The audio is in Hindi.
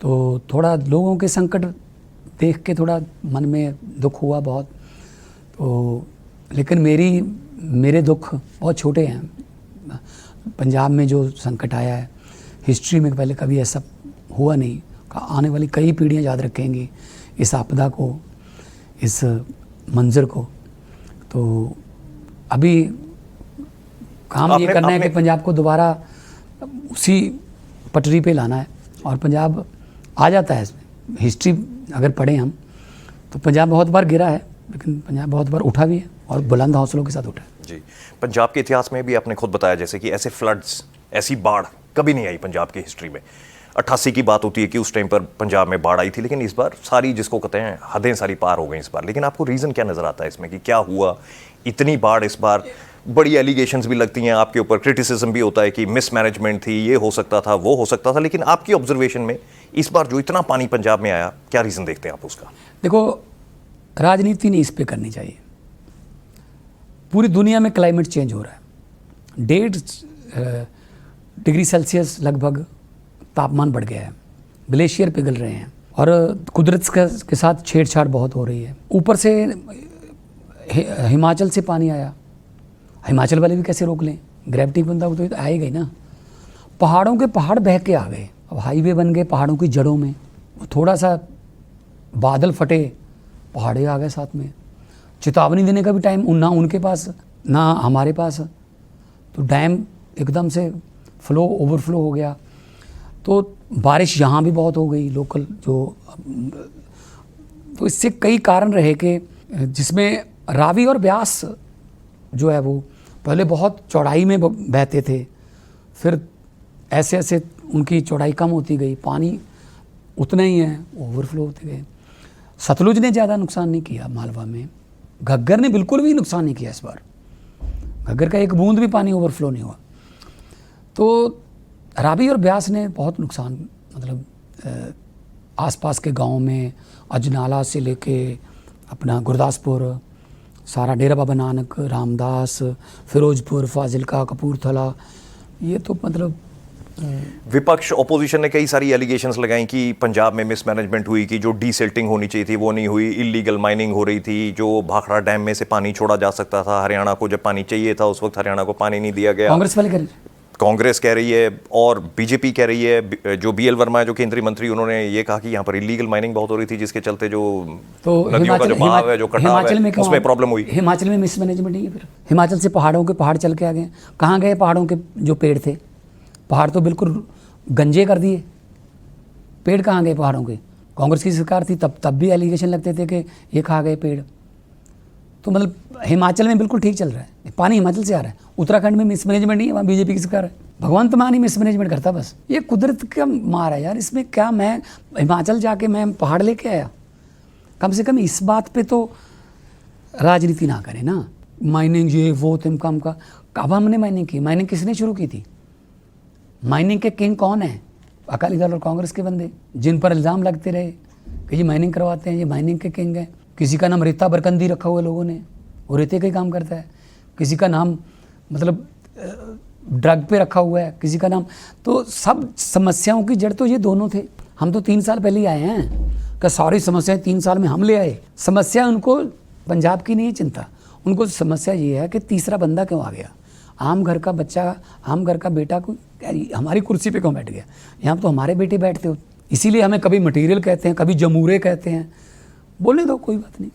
तो थोड़ा लोगों के संकट देख के थोड़ा मन में दुख हुआ बहुत। तो लेकिन मेरे दुख बहुत छोटे हैं। पंजाब में जो संकट आया है, हिस्ट्री में पहले कभी ऐसा हुआ नहीं। आने वाली कई पीढ़ियां याद रखेंगी इस आपदा को, इस मंजर को। तो अभी काम ये करना है कि पंजाब को दोबारा उसी पटरी पे लाना है, और पंजाब आ जाता है इसमें। हिस्ट्री अगर पढ़ें हम तो पंजाब बहुत बार गिरा है, लेकिन पंजाब बहुत बार उठा भी है और बुलंद हौसलों के साथ उठा है। जी, पंजाब के इतिहास में भी आपने खुद बताया जैसे कि ऐसे फ्लड्स, ऐसी बाढ़ कभी नहीं आई पंजाब की हिस्ट्री में। 88 की बात होती है कि उस टाइम पर पंजाब में बाढ़ आई थी, लेकिन इस बार सारी, जिसको कहते हैं हदें सारी पार हो गई इस बार। लेकिन आपको रीज़न क्या नज़र आता है इसमें कि क्या हुआ इतनी बाढ़ इस बार? बड़ी एलिगेशंस भी लगती हैं आपके ऊपर, क्रिटिसिज्म भी होता है कि मिसमैनेजमेंट थी, ये हो सकता था, वो हो सकता था। लेकिन आपकी ऑब्जर्वेशन में इस बार जो इतना पानी पंजाब में आया, क्या रीज़न देखते हैं आप उसका? देखो, राजनीति नहीं इस पे करनी चाहिए। पूरी दुनिया में क्लाइमेट चेंज हो रहा है। 1.5 डिग्री सेल्सियस लगभग तापमान बढ़ गया है, ग्लेशियर पिघल रहे हैं, और कुदरत के साथ छेड़छाड़ बहुत हो रही है। ऊपर से हिमाचल से पानी आया, हिमाचल वाले भी कैसे रोक लें? ग्रेविटी बंदा तो आएगा ही ना। पहाड़ों के पहाड़ बह के आ गए, अब हाईवे बन गए पहाड़ों की जड़ों में। थोड़ा सा बादल फटे, पहाड़े आ गए साथ में। चेतावनी देने का भी टाइम ना उनके पास ना हमारे पास। तो डैम एकदम से ओवरफ्लो हो गया। तो बारिश यहाँ भी बहुत हो गई लोकल जो। तो इससे कई कारण रहे कि जिसमें रावी और ब्यास जो है वो पहले बहुत चौड़ाई में बहते थे, फिर ऐसे ऐसे उनकी चौड़ाई कम होती गई, पानी उतना ही है, ओवरफ्लो होते गए। सतलुज ने ज़्यादा नुकसान नहीं किया मालवा में, घग्गर ने बिल्कुल भी नुकसान नहीं किया इस बार। घग्गर का एक बूंद भी पानी ओवरफ्लो नहीं हुआ। तो रावी और ब्यास ने बहुत नुकसान, मतलब आसपास के गाँव में अजनाला से लेके अपना गुरदासपुर, सारा डेरा बाबा नानक, रामदास, फिरोजपुर, फाजिलका, कपूरथला, ये तो मतलब। विपक्ष, ऑपोजिशन ने कई सारी एलिगेशंस लगाई कि पंजाब में मिसमैनेजमेंट हुई, कि जो डीसिल्टिंग होनी चाहिए थी वो नहीं हुई, इलीगल माइनिंग हो रही थी, जो भाखड़ा डैम में से पानी छोड़ा जा सकता था, हरियाणा को जब पानी चाहिए था उस वक्त हरियाणा को पानी नहीं दिया गया। कांग्रेस वाले कांग्रेस कह रही है और बीजेपी कह रही है। जो BL वर्मा है जो केंद्रीय मंत्री, उन्होंने ये कहा कि यहाँ पर इलीगल माइनिंग बहुत हो रही थी, जिसके चलते जो तो नदियों का जो बहाव है, जो कटाव है, उसमें प्रॉब्लम हुई। हिमाचल में मिसमैनेजमेंट नहीं है। फिर हिमाचल से पहाड़ों के पहाड़ चल के आ गए। कहाँ गए पहाड़ों के जो पेड़ थे? पहाड़ तो बिल्कुल गंजे कर दिए। पेड़ कहाँ गए पहाड़ों के? कांग्रेस की सरकार थी तब भी एलिगेशन लगते थे कि ये खा गए पेड़। तो मतलब हिमाचल में बिल्कुल ठीक चल रहा है, पानी हिमाचल से आ रहा है। उत्तराखंड में मिसमैनेजमेंट नहीं है, वहाँ बीजेपी की सरकार है। भगवंत मान ही मिसमैनेजमेंट करता बस। ये कुदरत का मार है यार, इसमें क्या मैं हिमाचल जाके मैं पहाड़ लेके आया? कम से कम इस बात पे तो राजनीति ना करें ना। माइनिंग ये वो तिमकम का, कब हमने माइनिंग की? माइनिंग किसने शुरू की थी? माइनिंग के किंग कौन है? अकाली दल और कांग्रेस के बंदे, जिन पर इल्ज़ाम लगते रहे कि ये माइनिंग करवाते हैं, ये माइनिंग के किंग हैं। किसी का नाम रेता बरकंदी रखा हुआ लोगों ने, वो रेते का ही काम करता है। किसी का नाम मतलब ड्रग पे रखा हुआ है, किसी का नाम। तो सब समस्याओं की जड़ तो ये दोनों थे। हम तो 3 साल पहले ही आए हैं कि सारी समस्याएं 3 साल में हम ले आए। समस्या उनको पंजाब की नहीं चिंता, उनको समस्या ये है कि तीसरा बंदा क्यों आ गया? आम घर का बच्चा, आम घर का बेटा को हमारी कुर्सी पे क्यों बैठ गया? यहाँ तो हमारे बेटे बैठते हो। इसीलिए हमें कभी मटीरियल कहते हैं, कभी जमूरे कहते हैं। बोलने दो, कोई बात नहीं।